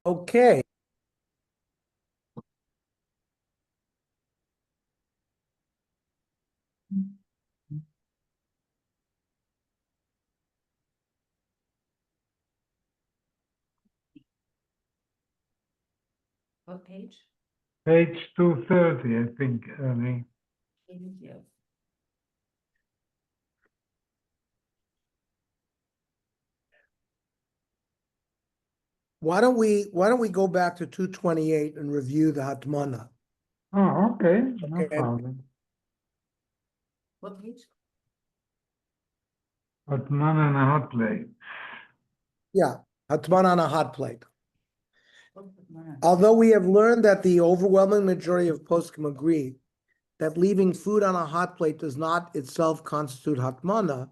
Okay. What page? Page 230, I think, Ernie. Thank you. Why don't we go back to 228 and review the Hatmana? Oh, okay, no Okay. problem. What page? Hatmana and a hot plate. Yeah, Hatmana on a hot plate. Hatmana. Although we have learned that the overwhelming majority of poskim agree that leaving food on a hot plate does not itself constitute Hatmana,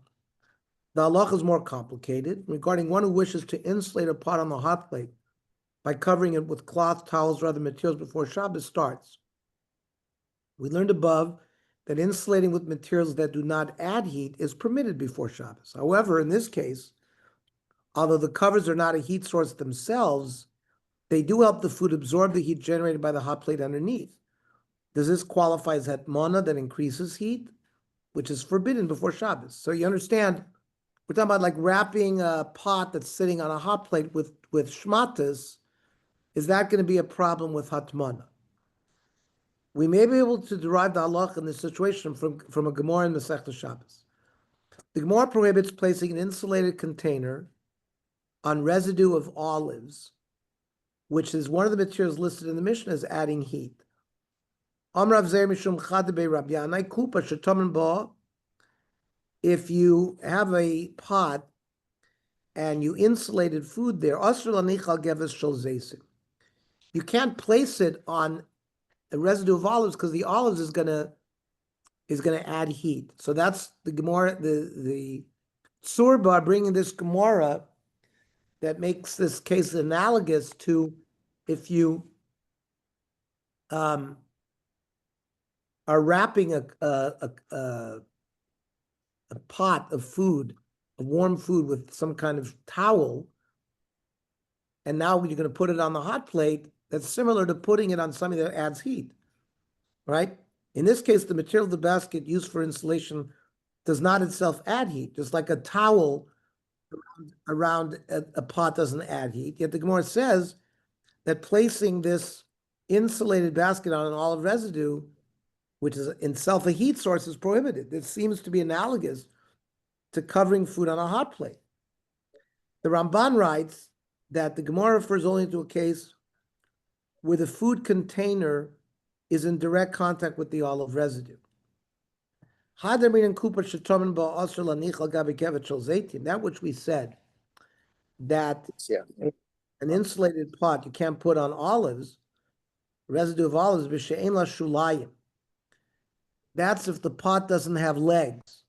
the halacha is more complicated regarding one who wishes to insulate a pot on the hot plate by covering it with cloth, towels, or other materials before Shabbos starts. We learned above that insulating with materials that do not add heat is permitted before Shabbos. However, in this case, although the covers are not a heat source themselves, they do help the food absorb the heat generated by the hot plate underneath. Does this qualify as hatmana that increases heat, which is forbidden before Shabbos? So you understand, we're talking about like wrapping a pot that's sitting on a hot plate with shmatas. Is that going to be a problem with hatmana? We may be able to derive the halach in this situation from a Gemara in Masechta Shabbos. The Gemara prohibits placing an insulated container on residue of olives, which is one of the materials listed in the Mishnah as adding heat. If you have a pot and you insulated food there, you can't place it on a residue of olives because the olives is gonna add heat. So that's the Gemara, the Tzurba bringing this Gemara that makes this case analogous to if you are wrapping a pot of food, a warm food with some kind of towel, and now you're going to put it on the hot plate. That's similar to putting it on something that adds heat, right? In this case, the material of the basket used for insulation does not itself add heat, just like a towel around a pot doesn't add heat. Yet the Gemara says that placing this insulated basket on an olive residue, which is in itself a heat source, is prohibited. This seems to be analogous to covering food on a hot plate. The Ramban writes that the Gemara refers only to a case where the food container is in direct contact with the olive residue. That which we said, that an insulated pot you can't put on olives, residue of olives, that's if the pot doesn't have legs.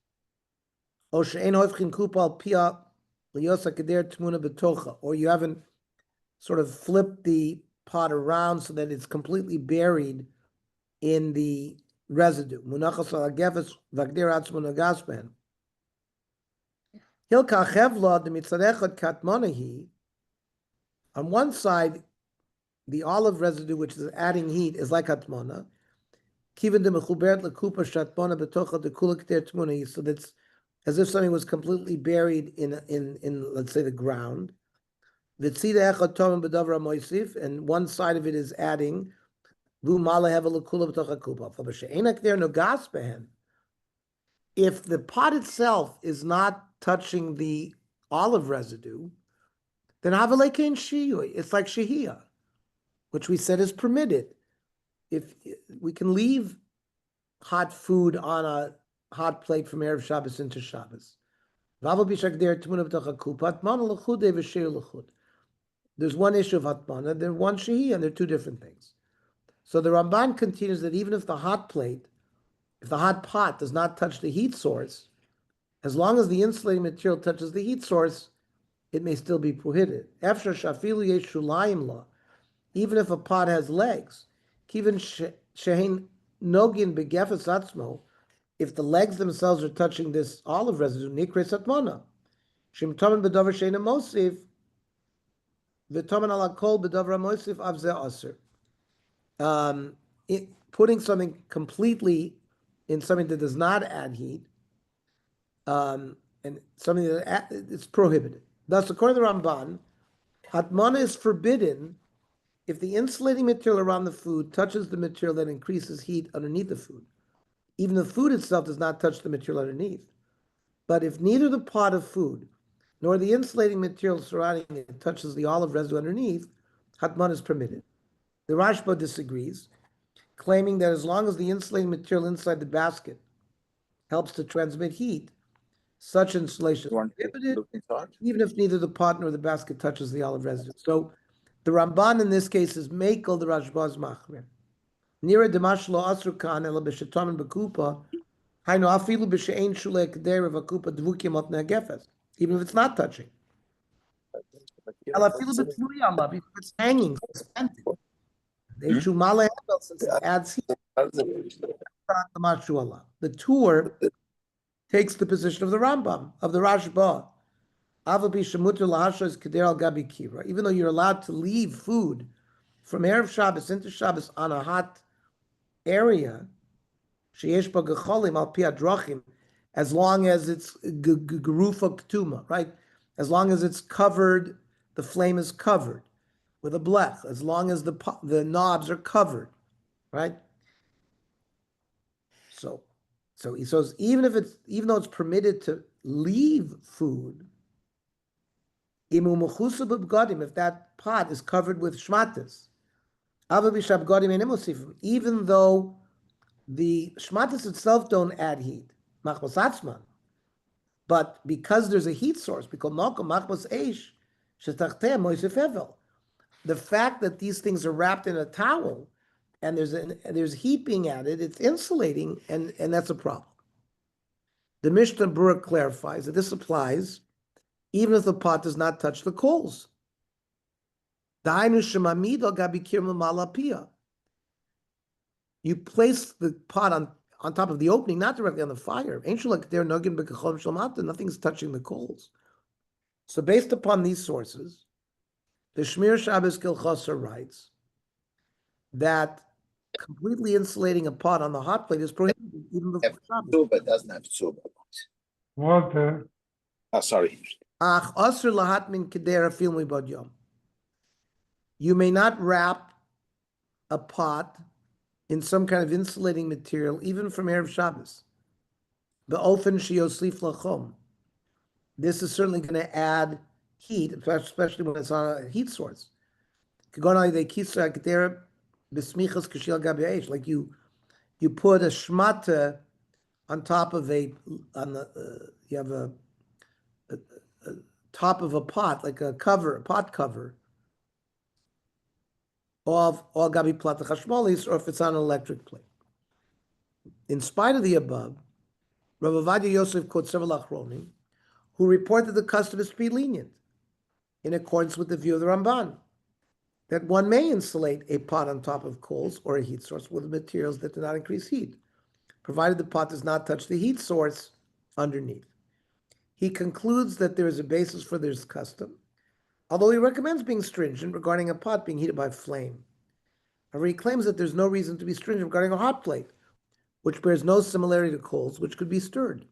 Or you haven't sort of flipped the pot around so that it's completely buried in the residue. On one side, the olive residue, which is adding heat, is like hatmana. So that's as if something was completely buried in let's say the ground. And one side of it is adding. If the pot itself is not touching the olive residue, then it's like shehiyah, which we said is permitted. If we can leave hot food on a hot plate from Erev Shabbos into Shabbos. There's one issue of Hatmana, there's one shehiyah, and they're two different things. So the Ramban continues that even if the hot plate, if the hot pot does not touch the heat source, as long as the insulating material touches the heat source, it may still be prohibited. Even if a pot has legs, even shehein nogin begefes atzmo, if the legs themselves are touching this olive residue, nikres hatmana. Shim tamen b'davar sheina mosif, V'toman ala kol b'davra moisif av ze aser. Putting something completely in something that does not add heat, and something that it's prohibited. Thus, according to the Ramban, Hatmana is forbidden if the insulating material around the food touches the material that increases heat underneath the food. Even the food itself does not touch the material underneath. But if neither the pot of food nor the insulating material surrounding it touches the olive residue underneath, Hatmana is permitted. The Rashba disagrees, claiming that as long as the insulating material inside the basket helps to transmit heat, such insulation is prohibited, even if neither the pot nor the basket touches the olive residue. So the Ramban in this case is Mekel the Rashba's Machmer. Nira demashlo asrukan ela b'shetamin b'kupa, hainu afilu b'she'ein shulei k'der of a kupa dvukim ot ne'gefes, even if it's not touching. Ela afilu b'tluya Allah, if it's hanging, suspended. They shumala handle since it adds heat. The tour takes the position of the Rambam, of the Rashba. Even though you're allowed to leave food from Erev Shabbos into Shabbos on a hot area, as long as it's gerufa ktuma, right? As long as it's covered, the flame is covered with a blech, as long as the knobs are covered, right? So he says even though it's permitted to leave food, if that pot is covered with shmatas, even though the shmatas itself don't add heat, but because there's a heat source, the fact that these things are wrapped in a towel and there's heat being added, it's insulating, and that's a problem. The Mishnah Berurah clarifies that this applies even if the pot does not touch the coals. You place the pot on top of the opening, not directly on the fire. Nothing's touching the coals. So based upon these sources, the Shmir Shabbos Hilchos writes that completely insulating a pot on the hot plate is prohibited even before Shabbos. Tzurba doesn't have Tzurba. Water. Sorry. You may not wrap a pot in some kind of insulating material, even from Erev Shabbos. This is certainly going to add heat, especially when it's on a heat source. Like you put a shmata on top of you have a top of a pot, like a pot cover, of all gabi plata chashmalis, or if it's on an electric plate. In spite of the above, Rav Ovadia Yosef quotes several achronim who report that the custom is to be lenient, in accordance with the view of the Ramban, that one may insulate a pot on top of coals or a heat source with materials that do not increase heat, provided the pot does not touch the heat source underneath. He concludes that there is a basis for this custom, although he recommends being stringent regarding a pot being heated by flame. However, he claims that there's no reason to be stringent regarding a hot plate, which bears no similarity to coals, which could be stirred.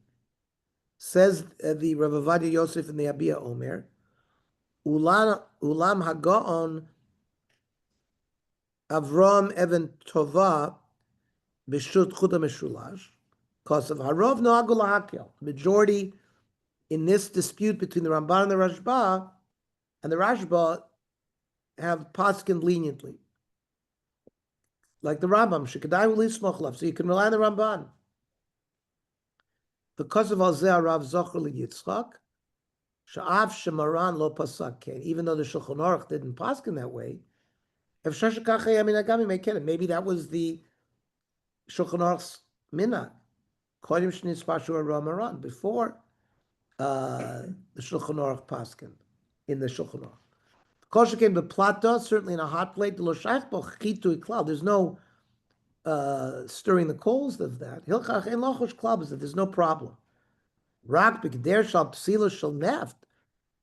Says the Rav Ovadia Yosef in the Abiyah Omer, Ulam Hagaon Avram Even Tova Bishut Chuda Meshulash, because of Harov Noagu Lahakel. The majority in this dispute between the Ramban and the Rashba, have paskined leniently, like the Rambam. Shekadai Ulismoch Lav, so you can rely on the Ramban. Because of Alzeh Rav Zocher LeYitzchak, Sha'af Shemaran Lo Pasak Ken, even though the Shulchan Aruch didn't paskin that way, if Shashakach Yamin Agami may ken it, maybe that was the Shulchan Aruch's minhag. Kodim Shnis Pashu Ramaran, before the Shulchan Aruch paskin in the Shulchan Aruch. Kosher came to plata, certainly in a hot plate. There's no stirring the coals of that. Hilchach ein lochush klal, is that there's no problem. Rak b'geder shal psila shal neft.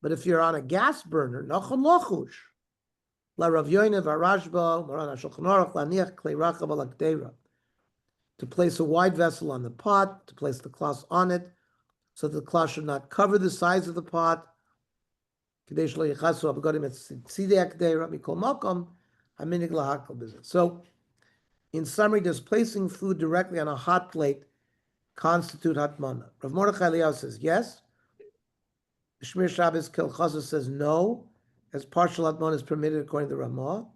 But if you're on a gas burner, nachon lochush, La Rav Yoinav Arashba, Moran HaShulchan Aruch, Laniach Klei Rachav Al Hakdeira. To place a wide vessel on the pot, to place the cloth on it, so that the cloth should not cover the sides of the pot. So, in summary, does placing food directly on a hot plate constitute hatmana? Rav Mordechai Eliyahu says yes. Shmir Shabbos Hilchos says no, as partial hatmana is permitted according to Ramah.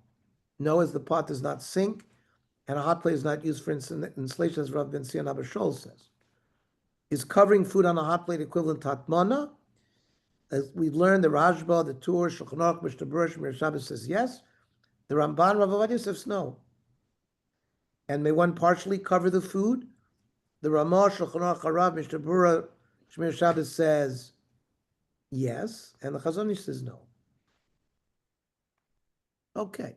No, as the pot does not sink, and a hot plate is not used for insulation, as Rav Ben Sion Bishul says. Is covering food on a hot plate equivalent to hatmana? As we've learned, the Rashba, the Tur, Shulchan Aruch, Mishnah Berurah, Shmir Shabbos says yes. The Ramban, Rav Ovadia says no. And may one partially cover the food? The Ramah, Shulchan Aruch, Harav, Mishnah Berurah, Shmir Shabbos says yes, and the Chazon Ish says no. Okay.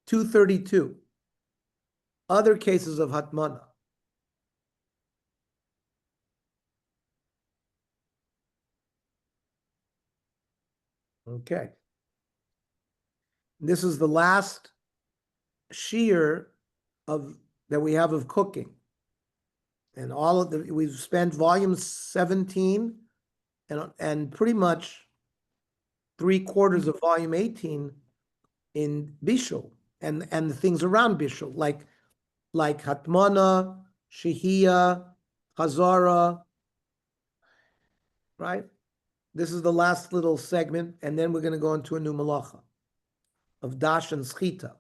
232. Other cases of Hatmana. Okay. This is the last shiur of that we have of cooking. And all of the we've spent volume 17 and pretty much 3/4 of volume 18 in Bishul and the things around Bishul, like Hatmana, Shehiyah, Chazara, right? This is the last little segment, and then we're going to go into a new malacha of dash and schita,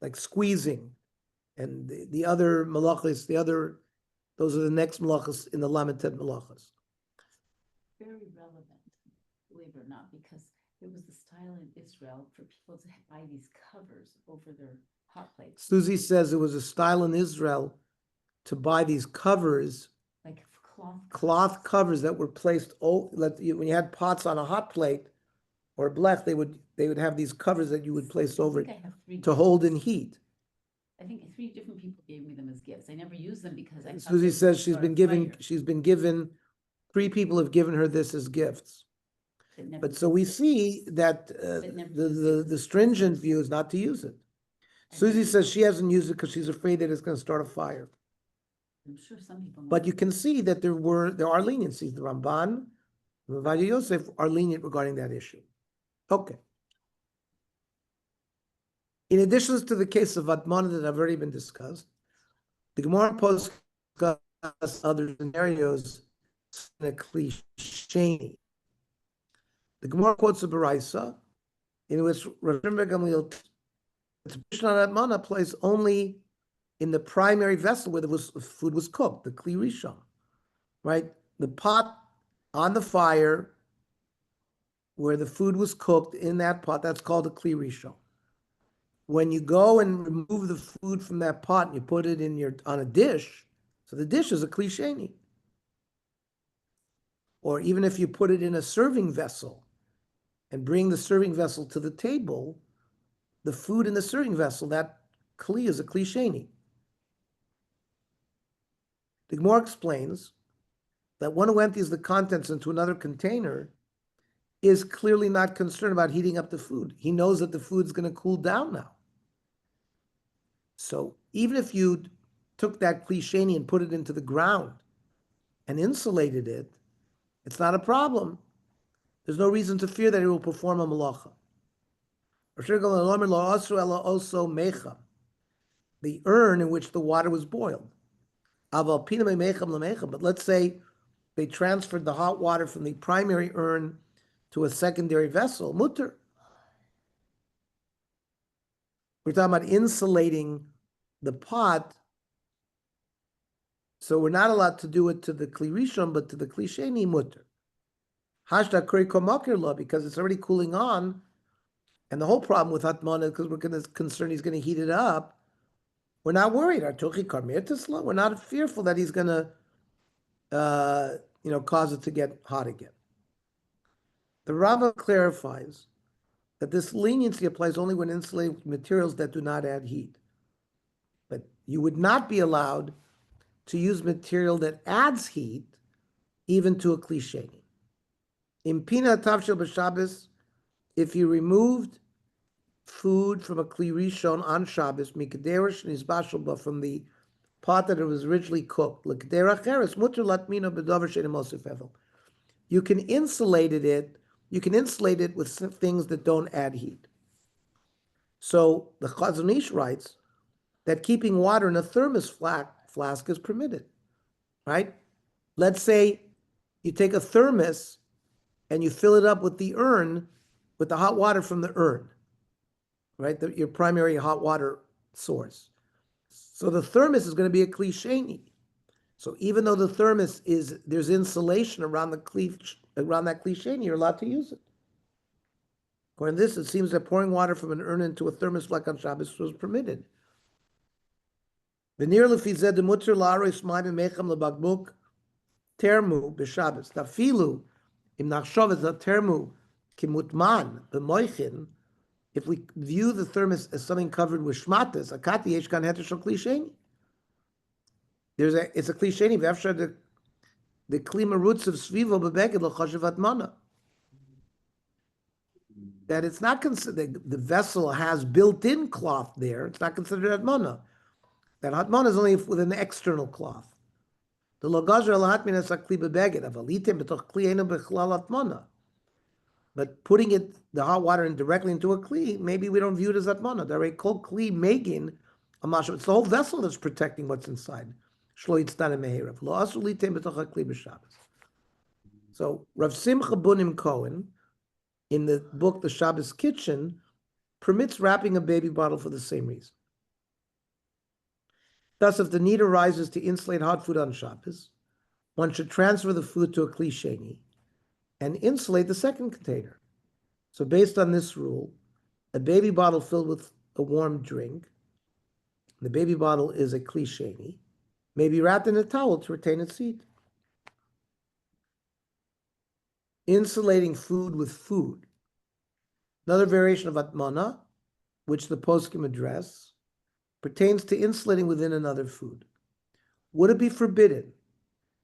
like squeezing, and the other malachas, those are the next malachas in the Lamented malachas. Very relevant, believe it or not, because it was the style in Israel for people to buy these covers over their hot plates, Susie says it was a style in Israel to buy these covers, like cloth covers that were placed when you had pots on a hot plate or a blech, they would have these covers that you would place over I it think I have three to hold in heat. I think 3 different people gave me them as gifts. I never used them because I thought Susie they says would she's start been a given fire. 3 people have given her this as gifts. But never But so we used it. see that never used it. the stringent view is not to use it. Susie says she hasn't used it because she's afraid that it's going to start a fire. I'm sure some people But you can see that there are leniencies. The Ramban, the Ovadia Yosef are lenient regarding that issue. Okay. In addition to the case of Hatmana that have already been discussed, the Gemara posts other scenarios in a cliche. The Gemara quotes a Baraisa in which Rav Shimon ben Gamliel Hatmana plays only in the primary vessel where food was cooked, the Kli Rishon, right? The pot on the fire where the food was cooked in that pot, that's called a Kli Rishon. When you go and remove the food from that pot and you put it on a dish, so the dish is a Kli Sheni. Or even if you put it in a serving vessel and bring the serving vessel to the table, the food in the serving vessel, that Kli is a Kli Sheni. The Gemara explains that one who empties the contents into another container is clearly not concerned about heating up the food. He knows that the food's going to cool down now. So even if you took that Kli Sheni and put it into the ground and insulated it, it's not a problem. There's no reason to fear that it will perform a malacha. The urn in which the water was boiled. But let's say they transferred the hot water from the primary urn to a secondary vessel, mutter. We're talking about insulating the pot, so we're not allowed to do it to the Kli Rishon, but to the Kli Sheni mutter. Hashda kri komakir lo, because it's already cooling on, and the whole problem with Hatmana is because we're going to concern he's going to heat it up. We're not worried. We're not fearful that he's going to, cause it to get hot again. The Rambam clarifies that this leniency applies only when insulating with materials that do not add heat. But you would not be allowed to use material that adds heat, even to a Kli Sheni. In Pina Tavshil B'Shabbos, if you removed food from a kli rishon on Shabbos, mikaderish and Bishul, but from the pot that it was originally cooked. You can insulate it. You can insulate it with things that don't add heat. So the Chazon Ish writes that keeping water in a thermos flask is permitted, right? Let's say you take a thermos and you fill it up with the urn, with the hot water from the urn, right? Your primary hot water source. So the thermos is going to be a kli sheni. So even though the thermos there's insulation around that kli sheni, you're allowed to use it. According to this, it seems that pouring water from an urn into a thermos like on Shabbos was permitted. V'nir lefi zeh demuter la'aros mayim mechem lebagbuk termu b'Shabbos. Tafilu im nachshov es termu kimutman b'moichin. If we view the thermos as something covered with shmatas, akati yesh kan heter shel kli sheni. It's a kli sheni. V'afshar the kli marutz of svivo b'beged l'choshev Hatmana. That it's not considered, the vessel has built-in cloth there. It's not considered Hatmana. That Hatmana is only with an external cloth. The logazer al hatmina sakli bebeged avalitim betoch kli eno bechlal Hatmana. But putting the hot water in directly into a kli, maybe we don't view it as Hatmana. There are kol kli megin amash. It's the whole vessel that's protecting what's inside. Shlo yitzdan meherav lo asu litem betoch kli b'Shabbos. So Rav Simcha Bunim Cohen, in the book The Shabbos Kitchen, permits wrapping a baby bottle for the same reason. Thus, if the need arises to insulate hot food on Shabbos, one should transfer the food to a kli sheni and insulate the second container. So based on this rule, a baby bottle filled with a warm drink, the baby bottle is a kli sheni, may be wrapped in a towel to retain its heat. Insulating food with food. Another variation of Hatmana, which the poskim address, pertains to insulating within another food. Would it be forbidden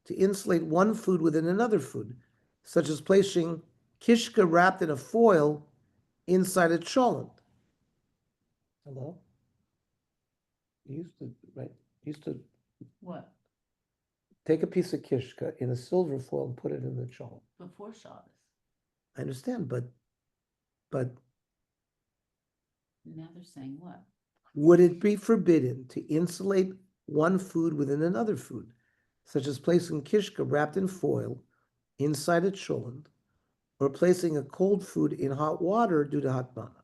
to insulate one food within another food, such as placing kishka wrapped in a foil inside a cholent? Hello? You used to, right? You used to What? take a piece of kishka in a silver foil and put it in the cholent. Before Shabbos. I understand, but Now they're saying what? would it be forbidden to insulate one food within another food, such as placing kishka wrapped in foil inside a cholent, or placing a cold food in hot water due to Hatmana?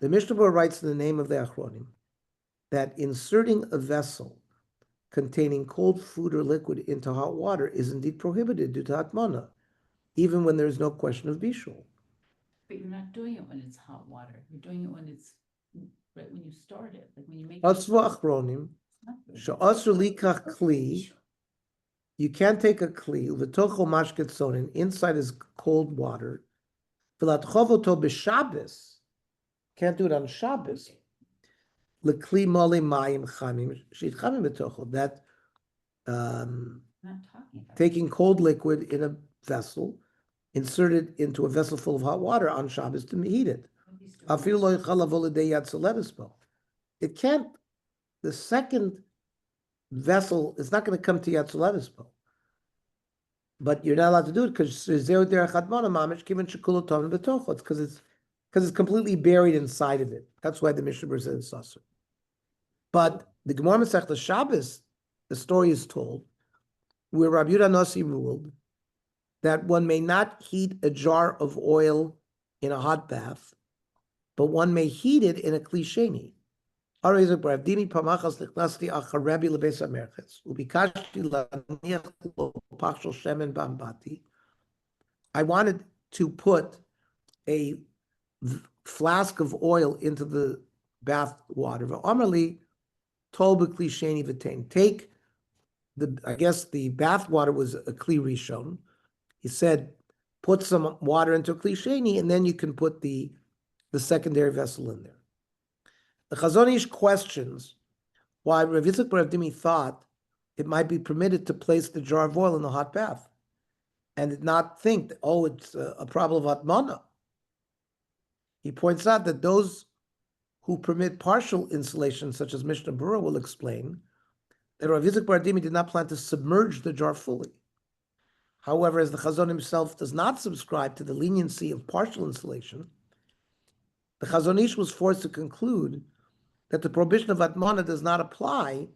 The Mishnah Berurah writes in the name of the Achronim that inserting a vessel containing cold food or liquid into hot water is indeed prohibited due to Hatmana, even when there is no question of Bishul. But you're not doing it when it's hot water. You're doing it when it's right when you start it, like when you make. Atzva Achronim, she'asur likach kli. You can't take a kli, v'tocho mashket sonin, inside is cold water. V'latchovoto b'Shabbos, can't do it on Shabbos. L'kli mole mayim chamim, she'itchamim b'tocho, that I'm not talking about. taking cold liquid in a vessel, insert it into a vessel full of hot water on Shabbos to heat it. Afilu lo yichal lavo l'dei yad soledispo. It can't, the second vessel is not going to come to Yad Soledispo. But you're not allowed to do it because it's completely buried inside of it. That's why the Mishnah Berurah says Sasser. But the Gemara Masechta Shabbos, the story is told, where Rabbi Yehuda Nasi ruled that one may not heat a jar of oil in a hot bath, but one may heat it in a kli sheni. I wanted to put a flask of oil into the bath water. Take I guess the bath water was a kli rishon. He said, put some water into a kli sheni, and then you can put the secondary vessel in there. The Chazon Ish questions why Rav Yitzchak bar Avdimi thought it might be permitted to place the jar of oil in the hot bath and did not think that, it's a problem of Hatmana. He points out that those who permit partial insulation, such as Mishnah Berurah will explain, that Rav Yitzchak Bar Dimi did not plan to submerge the jar fully. However, as the Chazon himself does not subscribe to the leniency of partial insulation, the Chazon Ish was forced to conclude that the prohibition of Hatmana does not apply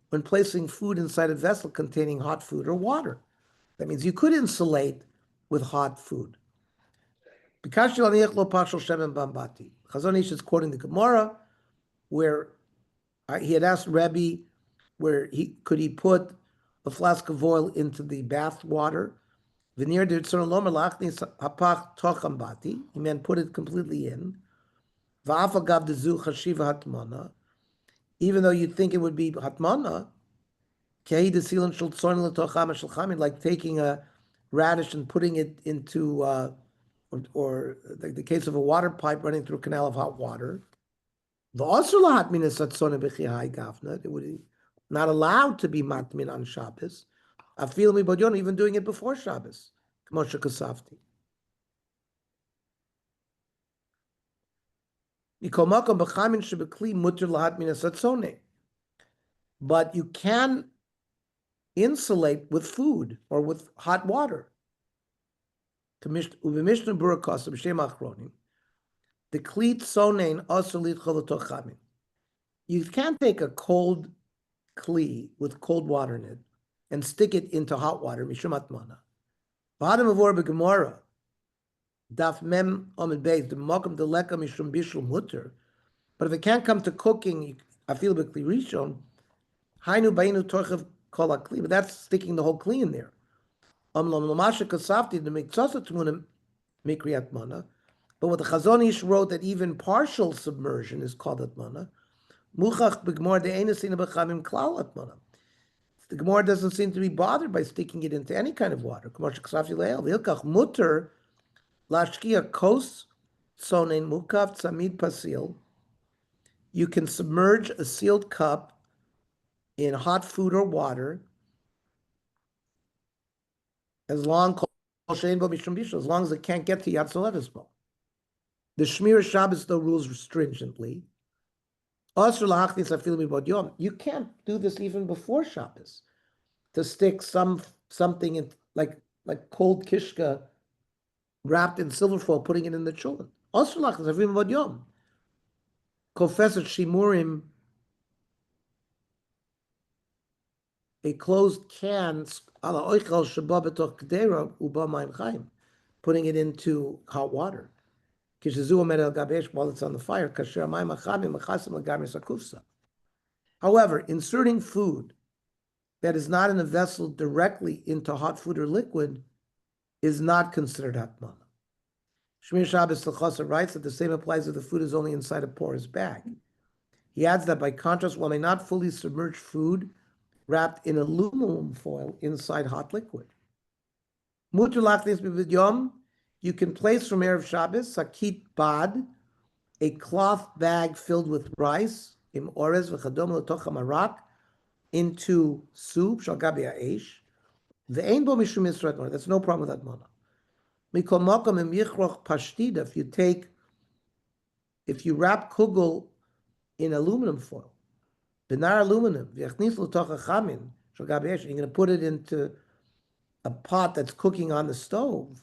when placing food inside a vessel containing hot food or water. That means you could insulate with hot food. Chazon Ish is quoting the Gemara, where he had asked Rebbe where he put a flask of oil into the bath water. He meant put it completely in. Even though you'd think it would be Hatmana, like taking a radish and putting it into, or the case of a water pipe running through a canal of hot water. It would not allowed to be matmin on Shabbos. Even doing it before Shabbos. But you can insulate with food or with hot water. You can't take a cold kli with cold water in it and stick it into hot water. Mishum Hatmana. Bottom of Orba Gemara, Daf Mem Omid Beis, the Mokum Deleka Mishum Bishul Mutter. But if it can't come to cooking, I feel Bekli Rishon, Hainu Bainu Torchev Kol HaKli, but that's sticking the whole kli in there. Lamasha Kasafti, the Miktsasa Tmunim Mikri Hatmana. But what the Chazon Ish wrote that even partial submersion is called Hatmana. Muchach b'Gemara de'enesina b'chamim klal Hatmana. The Gemara doesn't seem to be bothered by sticking it into any kind of water. Hilchos mutter lashkia kos sonen mukav tzamid pasil. You can submerge a sealed cup in hot food or water as long as it can't get to Yad Solevismo. The Shmir Shabbos though rules stringently. You can't do this even before Shabbos. To stick something in like cold kishka wrapped in silver foil, putting it in the chulin. Confessor shimurim, a closed can, putting it into hot water. While it's on the fire. However, inserting food that is not in a vessel directly into hot food or liquid is not considered Hatmana. Shmir Shabbos L'chasa writes that the same applies if the food is only inside a porous bag. He adds that by contrast, one may not fully submerge food wrapped in aluminum foil inside hot liquid. Mutar lachnis b'vidyom. You can place from Erev Shabbos, sakit bad, a cloth bag filled with rice, im orez v'chadom l'toch hamarak, into soup, shal gabi ha'esh. Ve'ein bo mishum yisrat mona. That's no problem with that mona. Mikol mokom im yichroch pashtida. If you wrap kugel in aluminum foil, benar aluminum, v'yachnis l'toch hachamin, shal gabi ha'esh, you're going to put it into a pot that's cooking on the stove,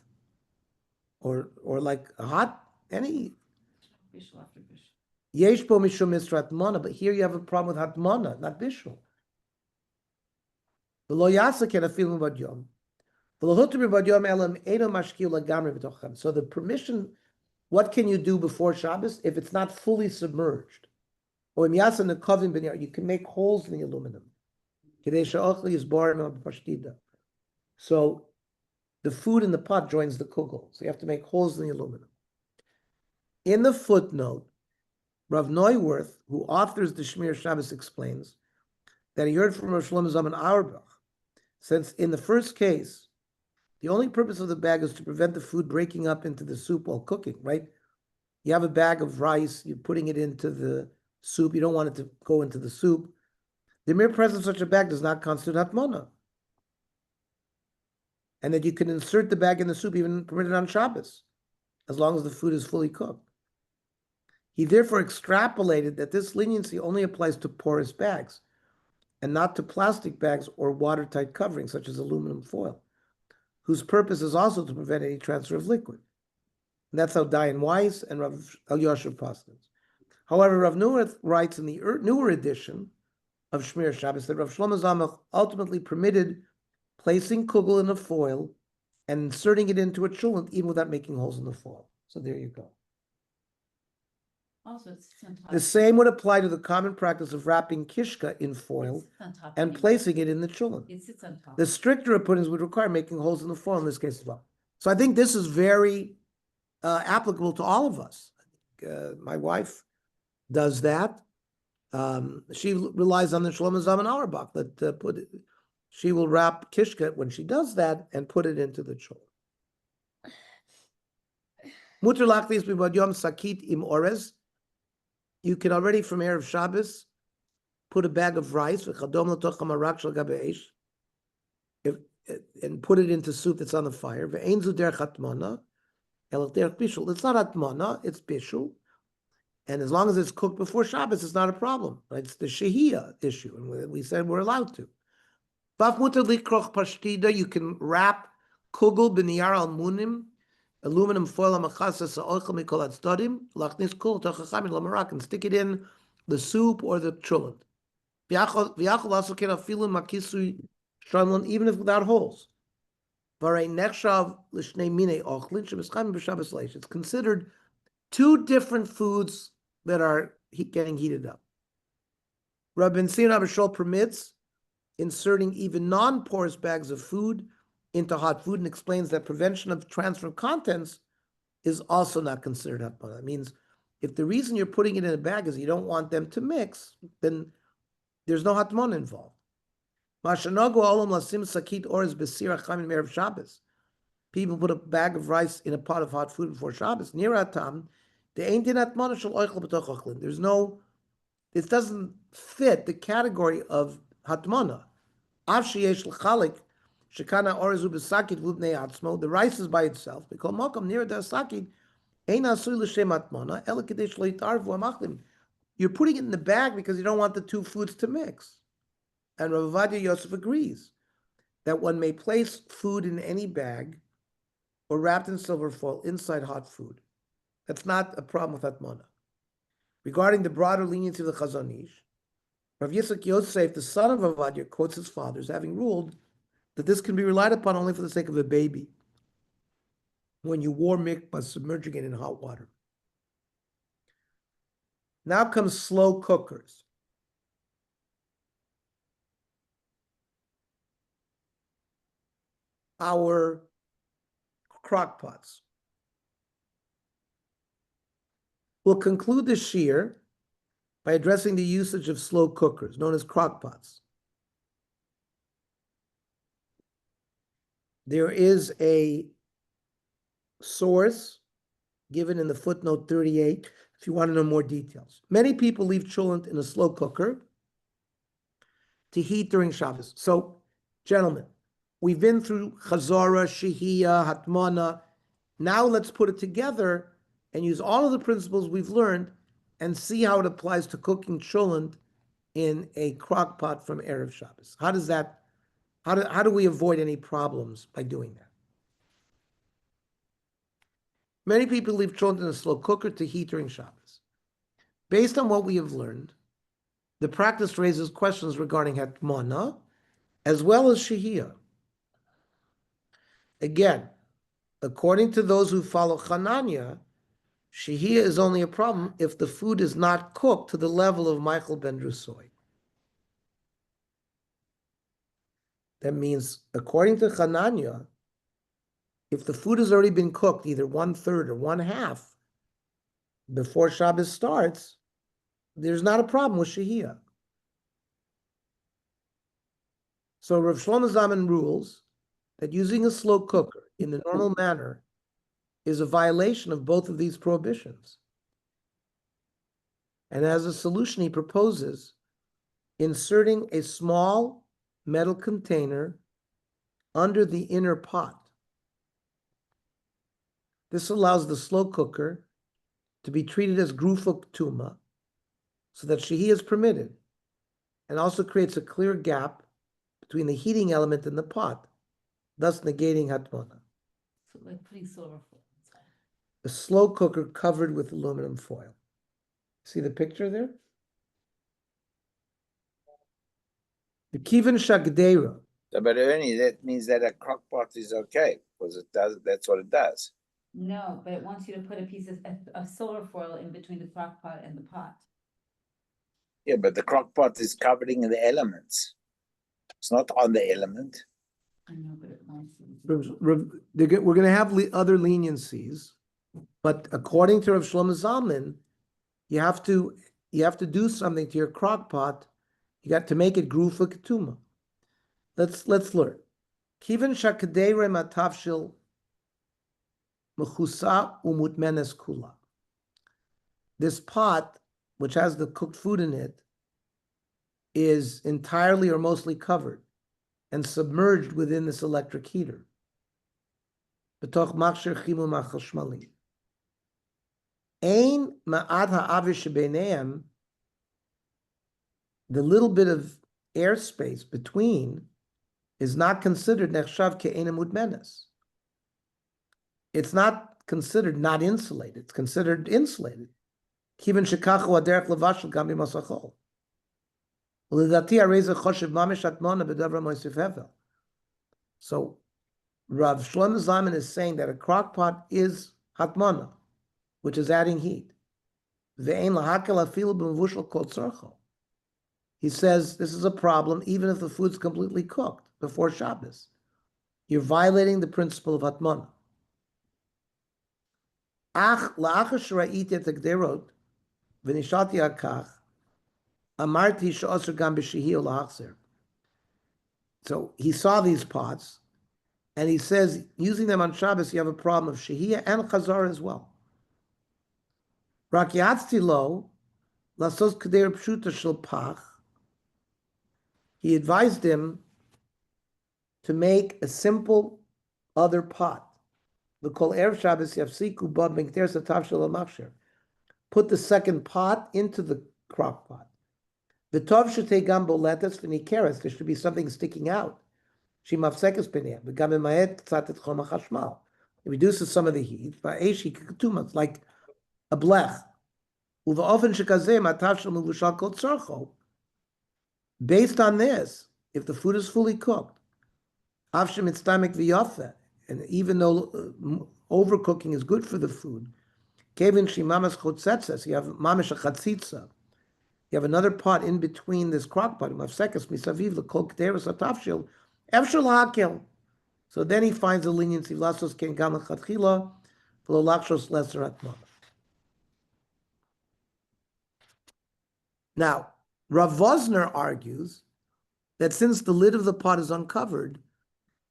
or like a hot, any. Bishul after Bishul. Yesh bo mishum misrat mana, but here you have a problem with hatmana, not bishul. V'lo yasa ken afilu b'ad yom. V'lo huter b'ad yom elam eino mashkiu lagamri b'tochem. So the permission, what can you do before Shabbos if it's not fully submerged? Or im yasa nekovim b'niyar, you can make holes in the aluminum. Kedei she'ochli yisborim b'pashtida. So the food in the pot joins the kugel, so you have to make holes in the aluminum. In the footnote, Rav Neuwirth, who authors the Shmir Shabbos, explains that he heard from Rav Shlomo Zalman Auerbach, since in the first case, the only purpose of the bag is to prevent the food breaking up into the soup while cooking, right? You have a bag of rice, you're putting it into the soup, you don't want it to go into the soup. The mere presence of such a bag does not constitute hatmana. And that you can insert the bag in the soup, even permitted on Shabbos, as long as the food is fully cooked. He therefore extrapolated that this leniency only applies to porous bags and not to plastic bags or watertight coverings such as aluminum foil, whose purpose is also to prevent any transfer of liquid. And that's how Dayan Weiss and Rav Elyashiv postulates. However, Rav Nuwer writes in the newer edition of Shmir Shabbos that Rav Shlomo Zalman ultimately permitted placing kugel in a foil and inserting it into a cholent even without making holes in the foil. So there you go. Also, it's on top. The same would apply to the common practice of wrapping kishka in foil It sits on top and anyway. placing it in the cholent. It sits on top. The stricter opinions would require making holes in the foil in this case as well. So I think this is very applicable to all of us. My wife does that. She relies on the Shlomo Zalman Auerbach that she will wrap kishka when she does that and put it into the cholent. Mutter lachlis b'bad yom sakit im orez. You can already from Erev Shabbos put a bag of rice and put it into soup that's on the fire. It's not Hatmana, it's Bishul. And as long as it's cooked before Shabbos, it's not a problem. Right? It's the Shehiyah issue, and we said we're allowed to. You can wrap kugel b'niyar almunim, aluminum foil amachasas ha'ochel mikol hatzadim, lachnis kol tochachamin lamarak, and stick it in the soup or the cholent. V'yachol also can afilu makisui shramlon, even if without holes. It's considered two different foods that are getting heated up. Rabbi Bishul permits inserting even non-porous bags of food into hot food and explains that prevention of transfer of contents is also not considered hatmana. That means if the reason you're putting it in a bag is you don't want them to mix, then there's no hatmana involved. People put a bag of rice in a pot of hot food before Shabbos. There's no, it doesn't fit the category of hatmana. The rice is by itself. You're putting it in the bag because you don't want the two foods to mix. And Rav Ovadia Yosef agrees that one may place food in any bag or wrapped in silver foil inside hot food. That's not a problem with hatmana. Regarding the broader leniency of the Chazon Ish, Rav Yitzchak Yosef, the son of Ovadia, quotes his father as having ruled that this can be relied upon only for the sake of a baby when you warm milk by submerging it in hot water. Now comes slow cookers. Our crock pots. We'll conclude this shiur by addressing the usage of slow cookers, known as crock pots. There is a source given in the footnote 38 if you want to know more details. Many people leave cholent in a slow cooker to heat during Shabbos. So, gentlemen, we've been through Chazara, Shehiyah, Hatmana. Now let's put it together and use all of the principles we've learned and see how it applies to cooking cholent in a crock pot from Erev Shabbos. How do we avoid any problems by doing that? Many people leave cholent in a slow cooker to heat during Shabbos. Based on what we have learned, the practice raises questions regarding Hatmana as well as Shehiyah. Again, according to those who follow Chananya, Shehiyah is only a problem if the food is not cooked to the level of Michael ben Drusoy. That means, according to Chananya, if the food has already been cooked, either 1/3 or 1/2, before Shabbos starts, there's not a problem with Shehiyah. So Rav Shlomo Zalman rules that using a slow cooker in the normal manner is a violation of both of these prohibitions. And as a solution, he proposes inserting a small metal container under the inner pot. This allows the slow cooker to be treated as grufa tuma, so that shehi is permitted, and also creates a clear gap between the heating element and the pot, thus negating hatmana. So like putting silver foil inside. A slow cooker covered with aluminum foil. See the picture there? The kivan shagdera. But Ernie, that means that a crock pot is okay, because it does, that's what it does. No, but it wants you to put a piece of silver foil in between the crock pot and the pot. Yeah, but the crock pot is covering the elements. It's not on the element. I know, but it wants you. We're going to have other leniencies, but according to Rav Shlomo Zalman, you have to do something to your crock pot. You got to make it grufa ketuma. Let's learn. Kivan shakadere matavshil mechusa umutmenes kula. This pot, which has the cooked food in it, is entirely or mostly covered and submerged within this electric heater. B'toch machshir chimu machashmali. Ein ma'ad ha'avish shebeineim, the little bit of airspace between is not considered nechshav ke'eina mutmenes. It's not considered not insulated. It's considered insulated. Kiven shekachu aderech levashel gam b'masachol. U'ledati areza choshev mamish hatmana b'davra moisif hevel. So Rav Shlomo Zalman is saying that a crock pot is hatmana, which is adding heat. Ve'ein lahakel afilu b'mevushel kol tzorcho. He says this is a problem even if the food's completely cooked before Shabbos. You're violating the principle of Hatmana. Ach la'achar shra'iti et hagderot v'nishati akach amarti she'osr gam b'shehi ula'achzer. So he saw these pots, and he says using them on Shabbos you have a problem of shehiyah and chazar as well. Rak yatzti lo lasos k'der pshuta shel pach. He advised him to make a simple other pot. Put the second pot into the crock pot. There should be something sticking out. It reduces some of the heat. It's like a blech. Based on this, if the food is fully cooked, and even though overcooking is good for the food, you have mamish a chatzitza. You have another pot in between this crock pot. So then he finds a leniency. Now, Rav Vosner argues that since the lid of the pot is uncovered,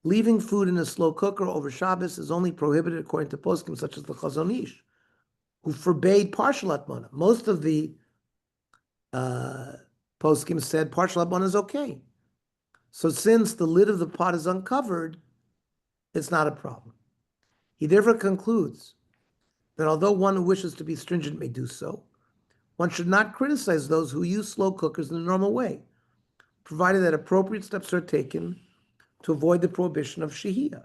leaving food in a slow cooker over Shabbos is only prohibited according to poskim such as the Chazon Ish, who forbade partial atmana. Most of the poskim said partial atmana is okay. So since the lid of the pot is uncovered, it's not a problem. He therefore concludes that although one who wishes to be stringent may do so, one should not criticize those who use slow cookers in the normal way, provided that appropriate steps are taken to avoid the prohibition of shehiyah.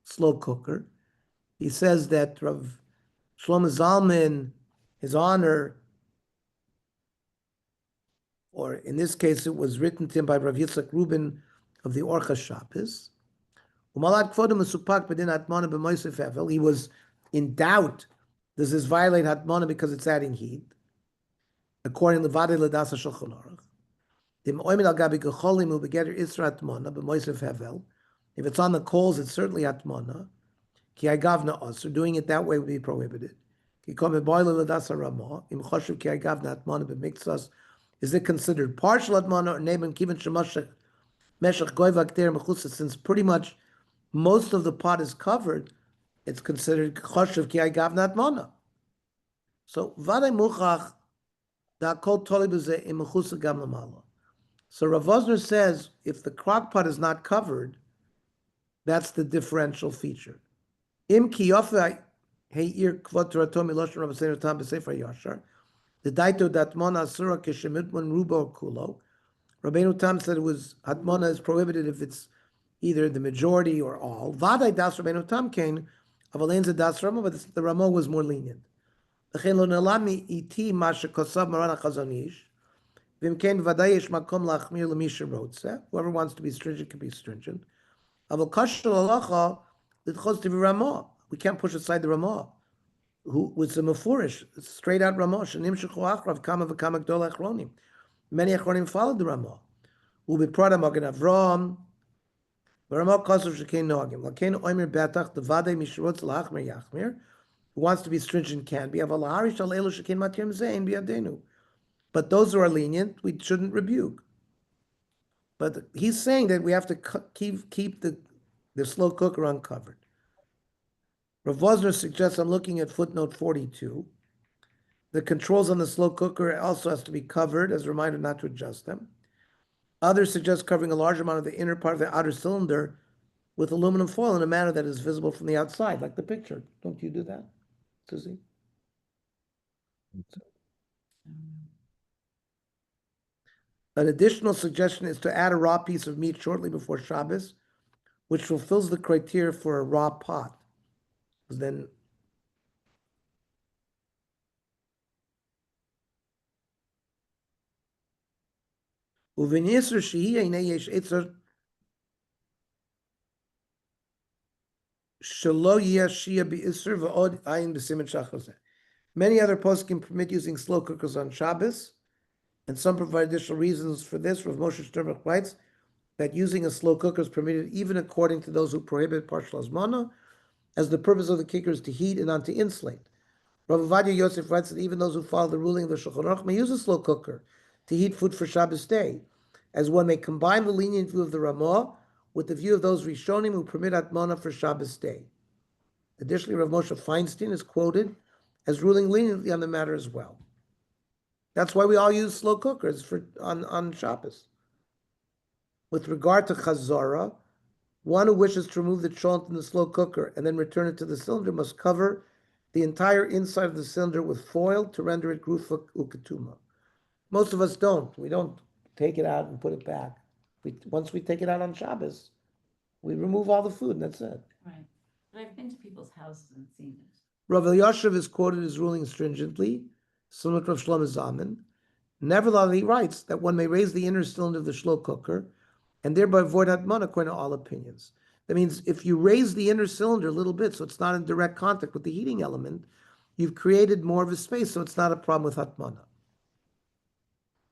Slow cooker. He says that Rav Shlomo Zalman, his honor, or in this case it was written to him by Rav Yitzchak Rubin of the Orcha Shabbos. He was in doubt, does this violate Hatmana because it's adding heat? According to Vade Ladasa Shulchan Aruch. If it's on the coals, it's certainly Hatmana. So doing it that way would be prohibited. Is it considered partial Hatmana or Neben Kiven Meshach Goivak Der Mechusa? Since pretty much most of the pot is covered, it's considered choshev ki gavna Hatmana. So vaday muchach da kol toli b'zeh im mechusa gam lamala. So Rav Wosner says if the crock pot is not covered, that's the differential feature. Im ki yofa heir kvot Torato miloshen Rabbeinu Tam b'Sefer Yashar, the daito datmona asura kishemutman rubo kulo. Rabbeinu Tam said it was Hatmana is prohibited if it's either the majority or all. Vaday das Rabbeinu Tam came of Alenza das Rama, but the Rama was more lenient. L'chein lo nelami iti masha kosav Maran HaChazon Ish. V'imkein vaday yesh makom lachmir l'mi sherotzeh. Whoever wants to be stringent can be stringent. Aval kashel halacha l'tchos to be Rama. We can't push aside the Rama, who was a mefurish, straight out Rama. Shenim shechu achrav kama v'kama gdol achronim. Many achronim followed the Rama. Ubi prada magen Avram. Rama kosov shekein noagim. Lakein oimer betach devadei mishrotz lachmir yachmir. Who wants to be stringent can be. Aval laharish al elu shekein matim zein biadenu. But those who are lenient, we shouldn't rebuke. But he's saying that we have to keep the slow cooker uncovered. Rav Wosner suggests, I'm looking at footnote 42, the controls on the slow cooker also has to be covered as a reminder not to adjust them. Others suggest covering a large amount of the inner part of the outer cylinder with aluminum foil in a manner that is visible from the outside, like the picture. Don't you do that, Susie? An additional suggestion is to add a raw piece of meat shortly before Shabbos, which fulfills the criteria for a raw pot. Then many other poskim permit using slow cookers on Shabbos, and some provide additional reasons for this. Rav Moshe Tzurba writes that using a slow cooker is permitted even according to those who prohibit partial hazmana, as the purpose of the cooker is to heat and not to insulate. Rav Ovadia Yosef writes that even those who follow the ruling of the Shulchan Aruch may use a slow cooker to heat food for Shabbos day, as one may combine the lenient view of the Ramah with the view of those Rishonim who permit Hatmana for Shabbos day. Additionally, Rav Moshe Feinstein is quoted as ruling leniently on the matter as well. That's why we all use slow cookers on Shabbos. With regard to Chazara, one who wishes to remove the cholent from the slow cooker and then return it to the cylinder must cover the entire inside of the cylinder with foil to render it grufa uketuma. Most of us don't. We don't take it out and put it back. Once we take it out on Shabbos, we remove all the food and that's it. Right. But I've been to people's houses and seen it. Rav Elyashiv is quoted as ruling stringently, similar to Rav Shlomo Zalman. Nevertheless, he writes that one may raise the inner cylinder of the slow cooker and thereby avoid Hatmana according to all opinions. That means if you raise the inner cylinder a little bit so it's not in direct contact with the heating element, you've created more of a space so it's not a problem with Hatmana.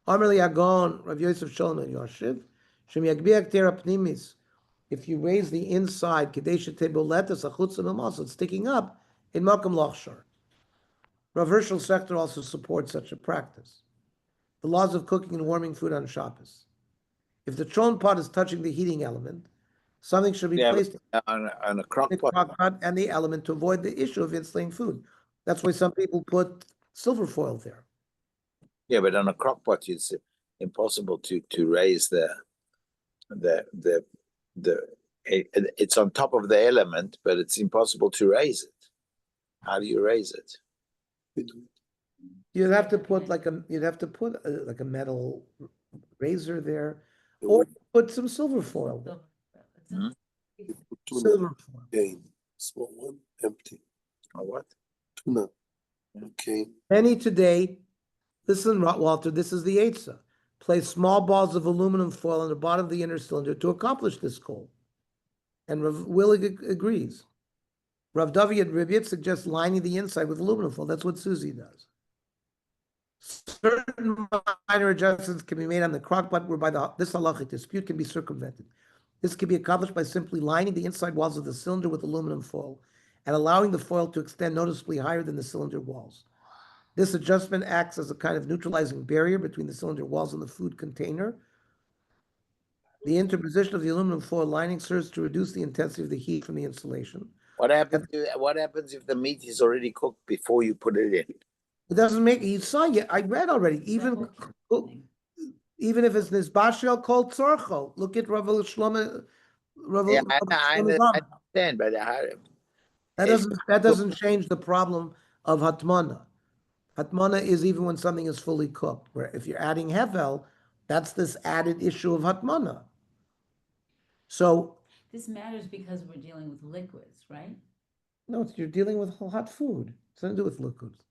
Amar li Agon, Rav Yosef Shalom and Yoshiv, Shem Yagbiak Tera Pnimis, if you raise the inside, Kadesha Teboletas Achutza Milmal, so it's sticking up, in Malkam Lachshar. Rav Herschel Sechter also supports such a practice. The laws of cooking and warming food on Shabbos. If the cholent pot is touching the heating element, something should be placed on a crock in the pot. crock pot and the element to avoid the issue of insulating food. That's why some people put silver foil there. Yeah, but on a crock pot, it's impossible to raise it's on top of the element, but it's impossible to raise it. How do you raise it? You'd have to put like a metal razor there, or put some silver foil there. Hmm? Tuna Silver foil. again, small one, empty. Or what? Tuna. Okay. Many today, listen, Walter, this is the Eitzah. Place small balls of aluminum foil on the bottom of the inner cylinder to accomplish this goal. And Rav Willig agrees. Rav David Ribiat suggests lining the inside with aluminum foil. That's what Susie does. Certain minor adjustments can be made on the crock pot whereby this halachic dispute can be circumvented. This can be accomplished by simply lining the inside walls of the cylinder with aluminum foil and allowing the foil to extend noticeably higher than the cylinder walls. This adjustment acts as a kind of neutralizing barrier between the cylinder walls and the food container. The interposition of the aluminum foil lining serves to reduce the intensity of the heat from the insulation. What happens if the meat is already cooked before you put it in? It doesn't make, you saw, I read already, even even if it's nisbashel kol tzorcho. Look at Rav Shlomo. Yeah, I understand, but That doesn't change the problem of hatmana. Hatmana is even when something is fully cooked. Where if you're adding hevel, that's this added issue of hatmana. So This matters because we're dealing with liquids, right? no, you're dealing with hot food. It's nothing to do with liquids.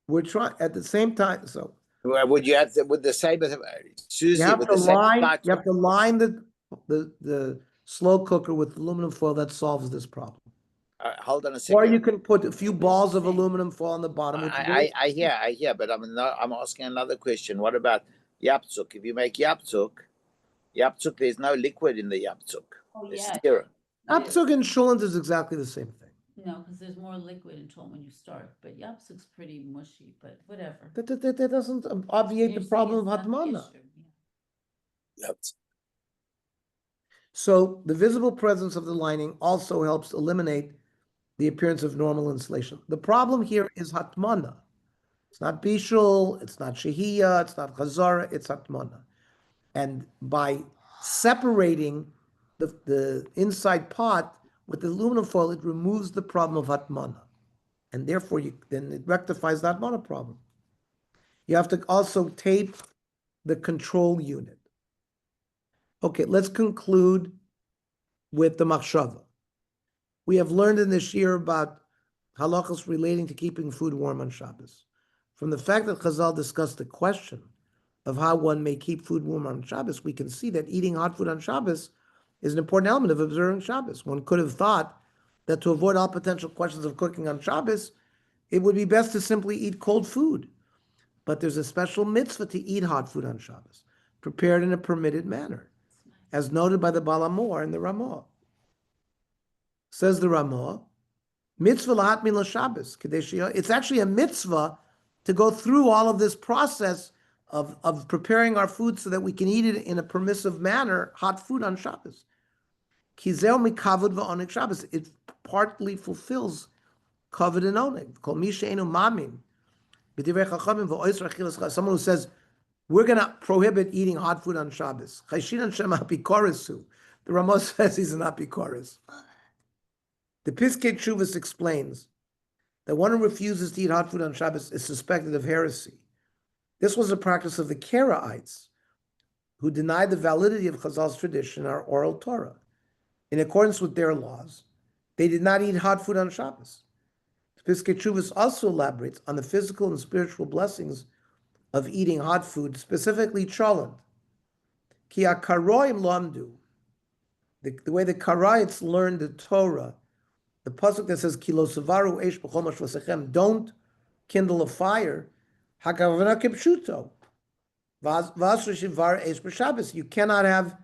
We're trying at the same time. So would you have to, with the same, Susie, you have with to the same line. You have to line the slow cooker with aluminum foil. That solves this problem. hold on a Or second. you can put a few Liquid's balls the of same. aluminum foil on the bottom. Which I hear, but I'm asking another question. What about yapsuk? If you make yapsuk, there's no liquid in the yapsuk. Oh, It's yeah. sterile. Apsuk and shulant is exactly the same thing. No, because there's more liquid in Tol when you start, but yapsuk's pretty mushy, but whatever. That doesn't obviate the You're saying problem of it's not the hatmana. issue, yeah. Yep. So the visible presence of the lining also helps eliminate the appearance of normal insulation. The problem here is hatmana. It's not bishul, it's not shehiyah, it's not chazara, it's hatmana. And by separating the inside pot with the aluminum foil, it removes the problem of hatmana. And therefore, then it rectifies the hatmana problem. You have to also tape the control unit. Okay, let's conclude with the machshava. We have learned in this year about halachos relating to keeping food warm on Shabbos. From the fact that Chazal discussed the question of how one may keep food warm on Shabbos, we can see that eating hot food on Shabbos is an important element of observing Shabbos. One could have thought that to avoid all potential questions of cooking on Shabbos, it would be best to simply eat cold food. But there's a special mitzvah to eat hot food on Shabbos, prepared in a permitted manner, as noted by the Baal HaMor and the Ramah. Says the Ramah, mitzvah lahatmin l'Shabbos. It's actually a mitzvah to go through all of this process of preparing our food so that we can eat it in a permissive manner, hot food on Shabbos. Kizeo mikavod va'onik Shabbos. It partly fulfills kavod and onik. Kol mi she'enu mamin. Someone who says, we're going to prohibit eating hot food on Shabbos. The Ramah says he's an apikoris. The Piskei Teshuvos explains that one who refuses to eat hot food on Shabbos is suspected of heresy. This was a practice of the Karaites, who denied the validity of Chazal's tradition, our oral Torah. In accordance with their laws, they did not eat hot food on Shabbos. The Piskei Teshuvos also elaborates on the physical and spiritual blessings of eating hot food, specifically cholent. Ki akaroim lamdu, the way the Karaites learned the Torah, the pasuk that says "Ki lo savaru eish b'chol mashvasechem," don't kindle a fire. Hakavana kipshuto, v'asur shivar eish b'Shabbos. You cannot have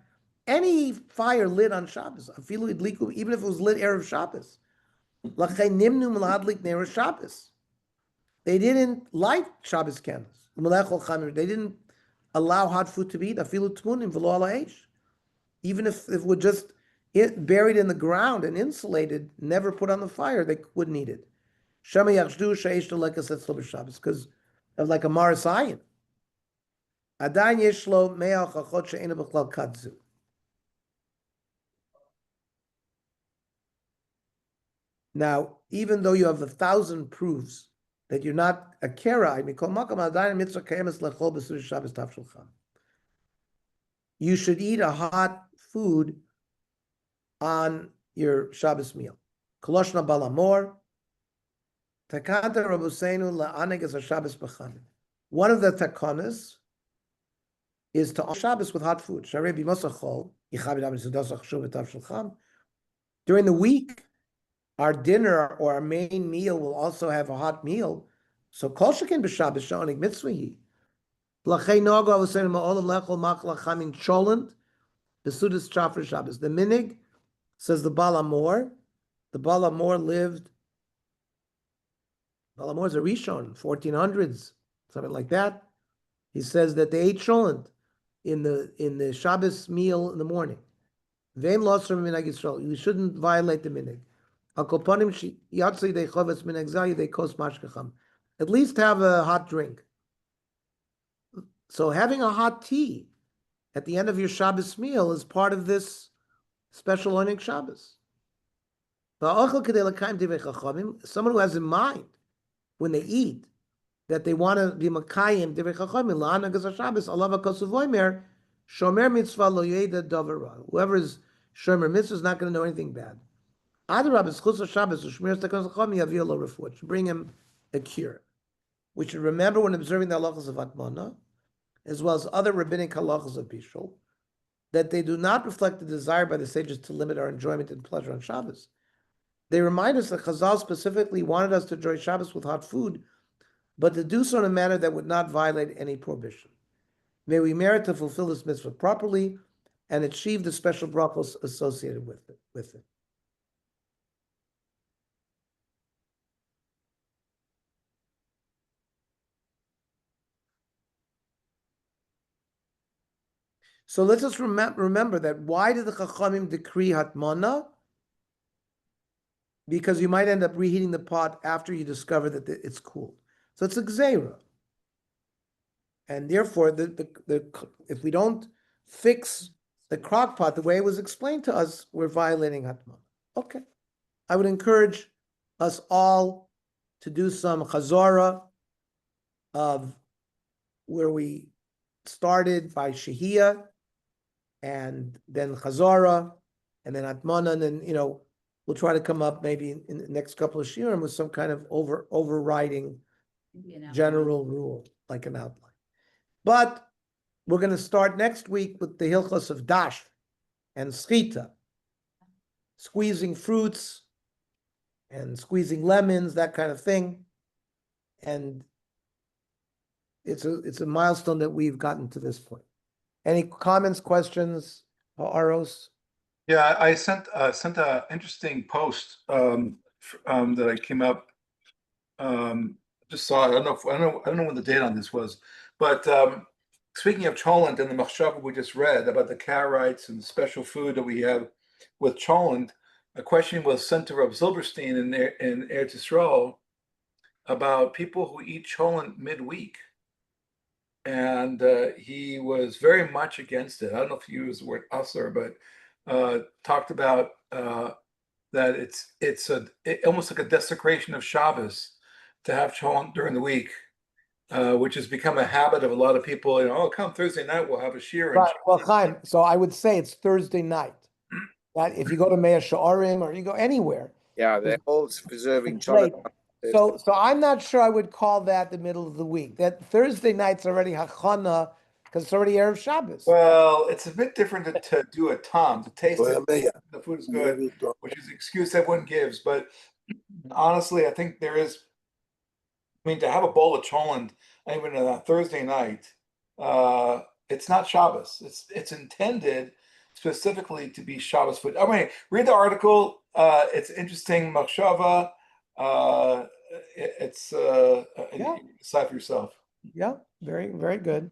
any fire lit on Shabbos. Afilu idliku, even if it was lit erev Shabbos. Lachei nimnu melahadlik ner Shabbos. They didn't light Shabbos candles. They didn't allow hot food to be eaten. Afilu tmunim v'lo ala eish. Even if it were just buried in the ground and insulated, never put on the fire, they wouldn't eat it. Because of like a Maris Ayin. Now, even though you have 1,000 proofs that you're not a Karaite, you should eat a hot food on your Shabbos meal. Koloshna balamor, takanta rabuseinu la'aneg as a Shabbos b'chanim. One of the takanas is to Shabbos with hot food. During the week, our dinner or our main meal will also have a hot meal. So kol shekin b'Shabbos sha'onig mitzvahi. L'chei nogo avosenu ma'olam lechol machla chamin cholent b'sudas chafar Shabbos. The minig, says the Baal HaMor. The Baal HaMor lived. Baal HaMor is a Rishon, 1400s, something like that. He says that they ate cholent in the Shabbos meal in the morning. Ve'im loser minhag Yisrael. You shouldn't violate the minig. At least have a hot drink. So having a hot tea at the end of your Shabbos meal is part of this special Onik Shabbos. Someone who has in mind when they eat that they want to be makayim divrei chachamim la'ana gazar Shabbos alav ha'kosuv omer shomer mitzvah lo yeda davar ra. Whoever is shomer mitzvah is not going to know anything bad. Adarab is chus Shabbos u'shmir stakos chachamim yavir lo refuah. Should bring him a cure. We should remember when observing the halachas of Hatmana, as well as other rabbinic halachas of Bishul, that they do not reflect the desire by the sages to limit our enjoyment and pleasure on Shabbos. They remind us that Chazal specifically wanted us to enjoy Shabbos with hot food, but to do so in a manner that would not violate any prohibition. May we merit to fulfill this mitzvah properly and achieve the special brachos associated with it. So let's just remember that why did the Chachamim decree Hatmana? Because you might end up reheating the pot after you discover that it's cooled. So it's a gzeira. And therefore, if we don't fix the crock pot the way it was explained to us, we're violating Hatmana. Okay. I would encourage us all to do some chazara of where we started by Shehiyah, and then Chazara, and then Hatmana, and then, we'll try to come up maybe in the next couple of shiurim with some kind of overriding general rule, like an outline. But we're going to start next week with the Hilchos of Dash and Schita, squeezing fruits and squeezing lemons, that kind of thing. And it's a milestone that we've gotten to this point. Any comments, questions, Aros? Yeah, I sent a interesting post that I came up. Just saw it. I don't know when the date on this was, but speaking of cholent and the machshava we just read about the Karaites and the special food that we have with cholent, a question was sent to Rav Zilberstein in Eretz Yisrael about people who eat cholent midweek. And he was very much against it. I don't know if he used the word usher, but talked about that it's almost like a desecration of Shabbos to have cholent during the week, which has become a habit of a lot of people. Come Thursday night, we'll have a shiur. Right. Well, Chaim, so I would say it's Thursday night. That if you go to Meah Sha'arim or you go anywhere. Yeah, they're all preserving chocolate. So I'm not sure I would call that the middle of the week. That Thursday night's already Hachana because it's already Erev Shabbos. Well, it's a bit different to do a tom, to taste it. The food is good, which is an excuse everyone gives. But honestly, I think there is, to have a bowl of cholent even on a Thursday night, it's not Shabbos. It's intended specifically to be Shabbos food. Read the article. It's interesting. Machshava. It's decide for yourself. Yeah, very, very good.